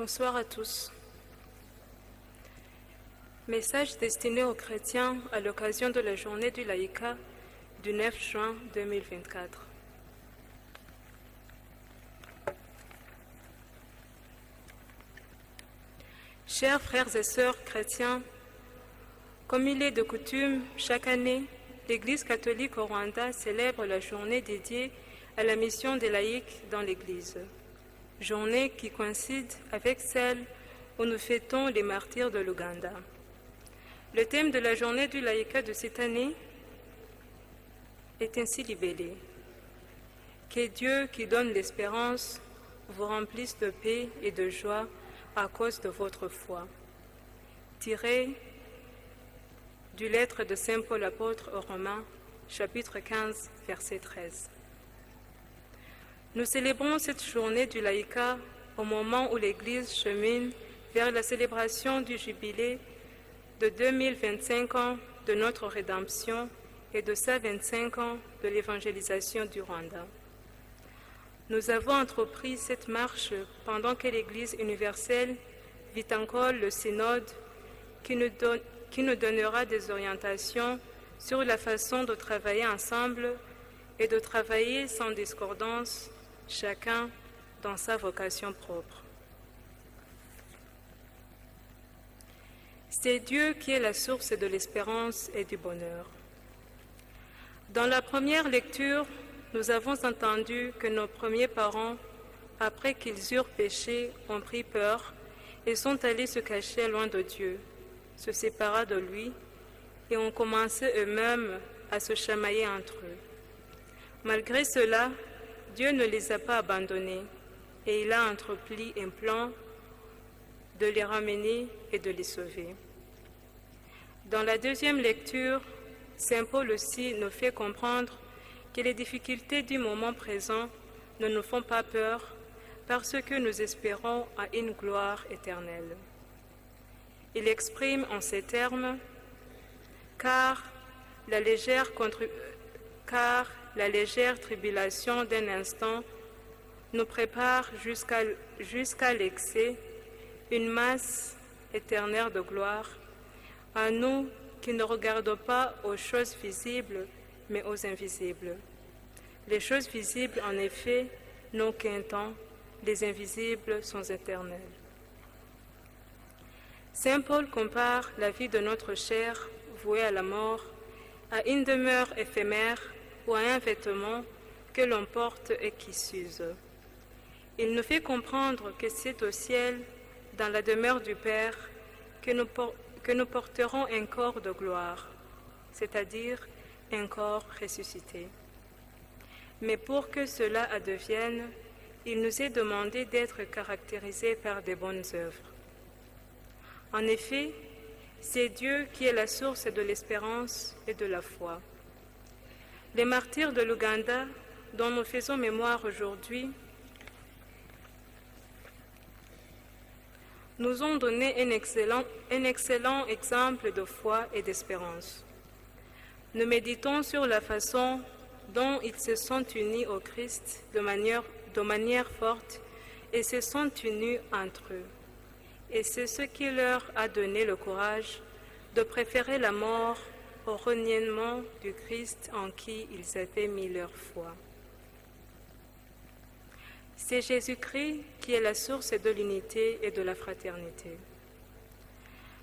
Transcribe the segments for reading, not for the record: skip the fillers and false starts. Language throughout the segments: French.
Bonsoir à tous. Message destiné aux chrétiens à l'occasion de la journée du laïcat du 9 juin 2024. Chers frères et sœurs chrétiens, comme il est de coutume, chaque année, l'Église catholique au Rwanda célèbre la journée dédiée à la mission des laïcs dans l'Église. Journée qui coïncide avec celle où nous fêtons les martyrs de l'Ouganda. Le thème de la journée du laïcat de cette année est ainsi libellé. Que Dieu qui donne l'espérance vous remplisse de paix et de joie à cause de votre foi. Tiré du lettre de Saint Paul apôtre aux Romains, chapitre 15, verset 13. Nous célébrons cette journée du laïcat au moment où l'Église chemine vers la célébration du jubilé de 2025 ans de notre rédemption et de 125 ans de l'évangélisation du Rwanda. Nous avons entrepris cette marche pendant que l'Église universelle vit encore le synode qui nous donnera des orientations sur la façon de travailler ensemble et de travailler sans discordance, chacun dans sa vocation propre. C'est Dieu qui est la source de l'espérance et du bonheur. Dans la première lecture, nous avons entendu que nos premiers parents, après qu'ils eurent péché, ont pris peur et sont allés se cacher loin de Dieu, se séparant de lui, et ont commencé eux-mêmes à se chamailler entre eux. Malgré cela, Dieu ne les a pas abandonnés et il a entrepris un plan de les ramener et de les sauver. Dans la deuxième lecture, Saint Paul aussi nous fait comprendre que les difficultés du moment présent ne nous font pas peur parce que nous espérons à une gloire éternelle. Il exprime en ces termes « car la légère tribulation d'un instant nous prépare jusqu'à l'excès une masse éternelle de gloire, à nous qui ne regardons pas aux choses visibles, mais aux invisibles. Les choses visibles, en effet, n'ont qu'un temps, les invisibles sont éternels. » Saint Paul compare la vie de notre chair, vouée à la mort, à une demeure éphémère ou à un vêtement que l'on porte et qui s'use. Il nous fait comprendre que c'est au ciel, dans la demeure du Père, que nous porterons un corps de gloire, c'est-à-dire un corps ressuscité. Mais pour que cela advienne, il nous est demandé d'être caractérisés par de bonnes œuvres. En effet, c'est Dieu qui est la source de l'espérance et de la foi. Les martyrs de l'Ouganda, dont nous faisons mémoire aujourd'hui, nous ont donné un excellent exemple de foi et d'espérance. Nous méditons sur la façon dont ils se sont unis au Christ de manière forte et se sont unis entre eux. Et c'est ce qui leur a donné le courage de préférer la mort au reniement du Christ en qui ils avaient mis leur foi. C'est Jésus-Christ qui est la source de l'unité et de la fraternité.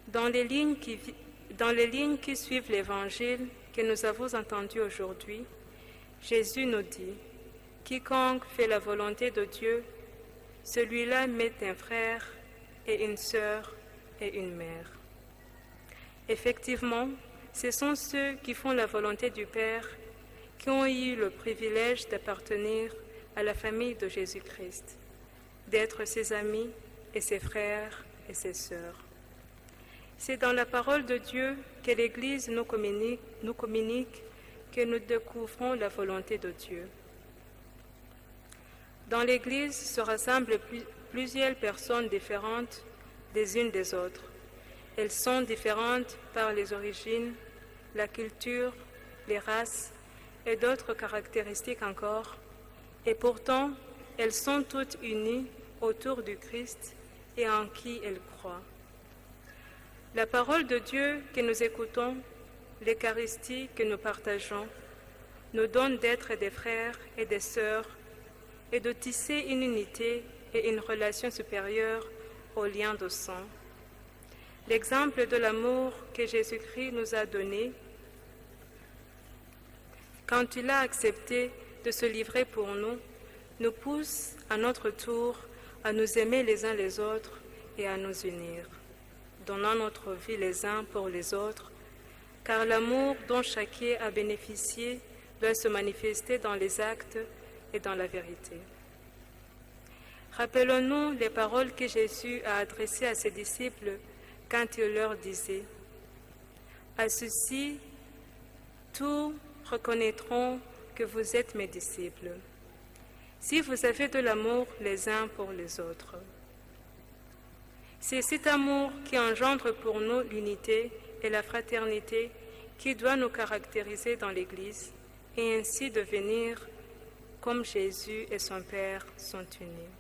Dans les lignes qui suivent l'Évangile que nous avons entendu aujourd'hui, Jésus nous dit « Quiconque fait la volonté de Dieu, celui-là met un frère et une sœur et une mère. » Effectivement, ce sont ceux qui font la volonté du Père qui ont eu le privilège d'appartenir à la famille de Jésus-Christ, d'être ses amis et ses frères et ses sœurs. C'est dans la parole de Dieu que l'Église nous communique que nous découvrons la volonté de Dieu. Dans l'Église se rassemblent plusieurs personnes différentes des unes des autres. Elles sont différentes par les origines, la culture, les races et d'autres caractéristiques encore, et pourtant elles sont toutes unies autour du Christ et en qui elle croit. La parole de Dieu que nous écoutons, l'Eucharistie que nous partageons, nous donne d'être des frères et des sœurs et de tisser une unité et une relation supérieure au lien de sang. L'exemple de l'amour que Jésus-Christ nous a donné quand il a accepté de se livrer pour nous, nous pousse à notre tour à nous aimer les uns les autres et à nous unir, donnant notre vie les uns pour les autres, car l'amour dont chacun a bénéficié doit se manifester dans les actes et dans la vérité. Rappelons-nous les paroles que Jésus a adressées à ses disciples quand il leur disait « À ceux-ci, tous reconnaîtront que vous êtes mes disciples, si vous avez de l'amour les uns pour les autres. » C'est cet amour qui engendre pour nous l'unité et la fraternité qui doit nous caractériser dans l'Église et ainsi devenir comme Jésus et son Père sont unis.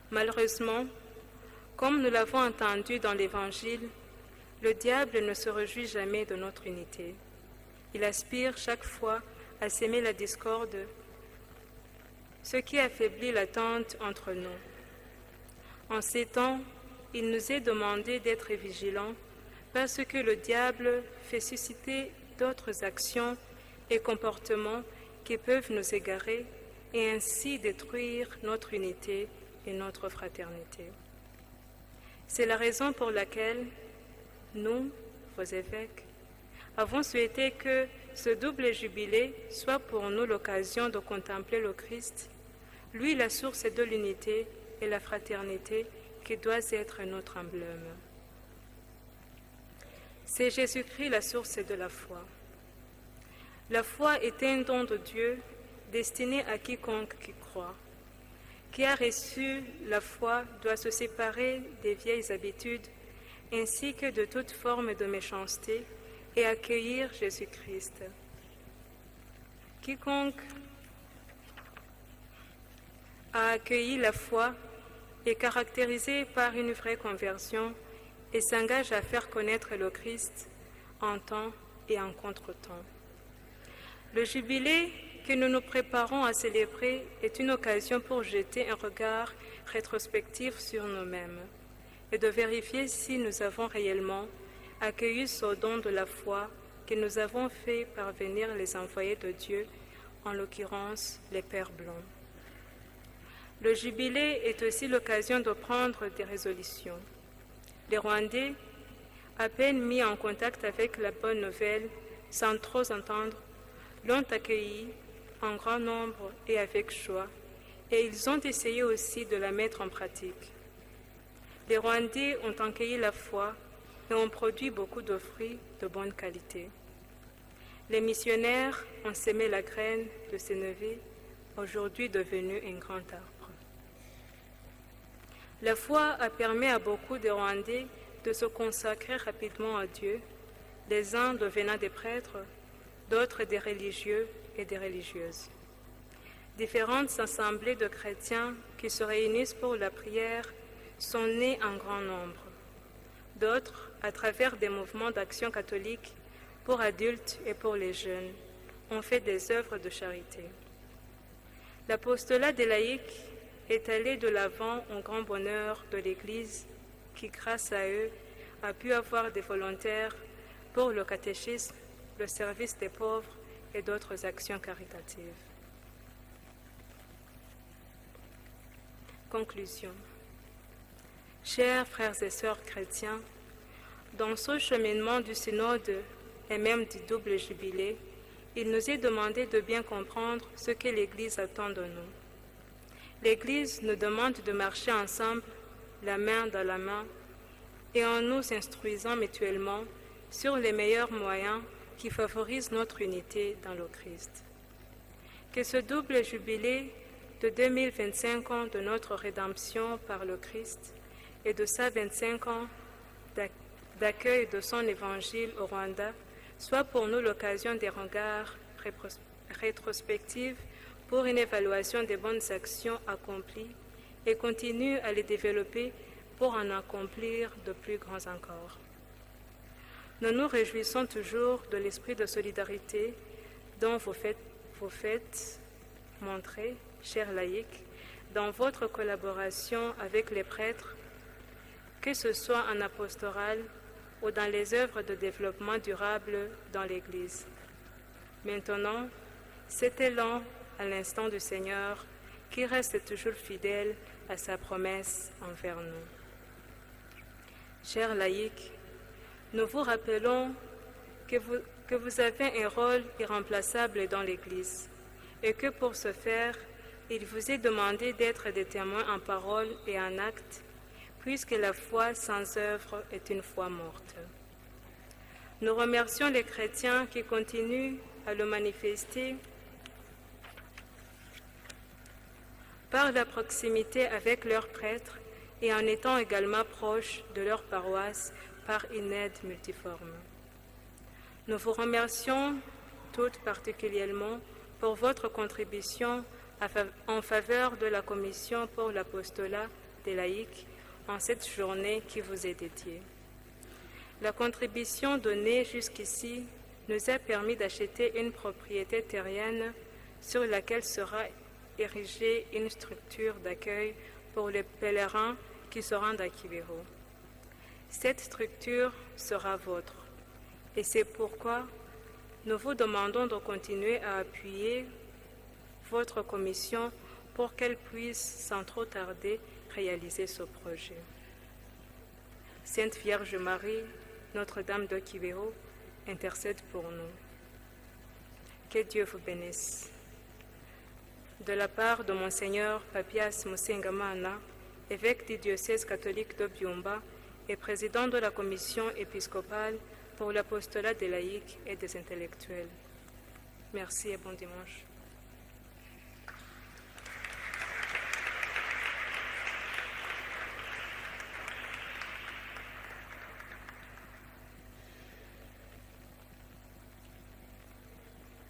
Malheureusement, comme nous l'avons entendu dans l'Évangile, le diable ne se réjouit jamais de notre unité. Il aspire chaque fois à s'aimer la discorde, ce qui affaiblit l'attente entre nous. En ces temps, il nous est demandé d'être vigilants parce que le diable fait susciter d'autres actions et comportements qui peuvent nous égarer et ainsi détruire notre unité et notre fraternité. C'est la raison pour laquelle nous, vos évêques, avons souhaité que ce double jubilé soit pour nous l'occasion de contempler le Christ, lui la source de l'unité et la fraternité qui doit être notre emblème. C'est Jésus-Christ la source de la foi. La foi est un don de Dieu destiné à quiconque qui croit. Qui a reçu la foi doit se séparer des vieilles habitudes ainsi que de toute forme de méchanceté et accueillir Jésus-Christ. Quiconque a accueilli la foi est caractérisé par une vraie conversion et s'engage à faire connaître le Christ en temps et en contre-temps. Le jubilé que nous nous préparons à célébrer est une occasion pour jeter un regard rétrospectif sur nous-mêmes et de vérifier si nous avons réellement accueilli ce don de la foi que nous avons fait parvenir les envoyés de Dieu, en l'occurrence les Pères blancs. Le jubilé est aussi l'occasion de prendre des résolutions. Les Rwandais, à peine mis en contact avec la bonne nouvelle, sans trop entendre, l'ont accueillie en grand nombre et avec joie, et ils ont essayé aussi de la mettre en pratique. Les Rwandais ont accueilli la foi et ont produit beaucoup de fruits de bonne qualité. Les missionnaires ont semé la graine de sénévé, aujourd'hui devenue un grand arbre. La foi a permis à beaucoup de Rwandais de se consacrer rapidement à Dieu, les uns devenant des prêtres, d'autres des religieux et des religieuses. Différentes assemblées de chrétiens qui se réunissent pour la prière sont nées en grand nombre. D'autres, à travers des mouvements d'action catholique pour adultes et pour les jeunes, ont fait des œuvres de charité. L'apostolat des laïcs est allé de l'avant au grand bonheur de l'Église qui, grâce à eux, a pu avoir des volontaires pour le catéchisme, le service des pauvres et d'autres actions caritatives. Conclusion. Chers frères et sœurs chrétiens, dans ce cheminement du synode et même du double jubilé, il nous est demandé de bien comprendre ce que l'Église attend de nous. L'Église nous demande de marcher ensemble, la main dans la main, et en nous instruisant mutuellement sur les meilleurs moyens qui favorisent notre unité dans le Christ. Que ce double jubilé de 2025 ans de notre rédemption par le Christ et de sa 25 ans d'accueil de son évangile au Rwanda soit pour nous l'occasion des regards rétrospectifs pour une évaluation des bonnes actions accomplies et continue à les développer pour en accomplir de plus grands encore. Nous nous réjouissons toujours de l'esprit de solidarité dont vous faites montrer, chers laïcs, dans votre collaboration avec les prêtres, que ce soit en apostoral ou dans les œuvres de développement durable dans l'Église. Maintenant, cet élan à l'instant du Seigneur qui reste toujours fidèle à sa promesse envers nous. Chers laïcs, nous vous rappelons que vous avez un rôle irremplaçable dans l'Église et que pour ce faire, il vous est demandé d'être des témoins en parole et en acte, puisque la foi sans œuvre est une foi morte. Nous remercions les chrétiens qui continuent à le manifester par la proximité avec leurs prêtres et en étant également proches de leur paroisse par une aide multiforme. Nous vous remercions toutes particulièrement pour votre contribution en faveur de la Commission pour l'apostolat des laïcs en cette journée qui vous est dédiée. La contribution donnée jusqu'ici nous a permis d'acheter une propriété terrienne sur laquelle sera érigée une structure d'accueil pour les pèlerins qui se rendent à Kibeho. Cette structure sera vôtre et c'est pourquoi nous vous demandons de continuer à appuyer votre commission pour qu'elle puisse sans trop tarder réaliser ce projet. Sainte Vierge Marie, Notre-Dame de Kibeho, intercède pour nous. Que Dieu vous bénisse. De la part de Monseigneur Papias Musengamana, évêque du diocèse catholique de Byumba et président de la commission épiscopale pour l'apostolat des laïcs et des intellectuels. Merci et bon dimanche.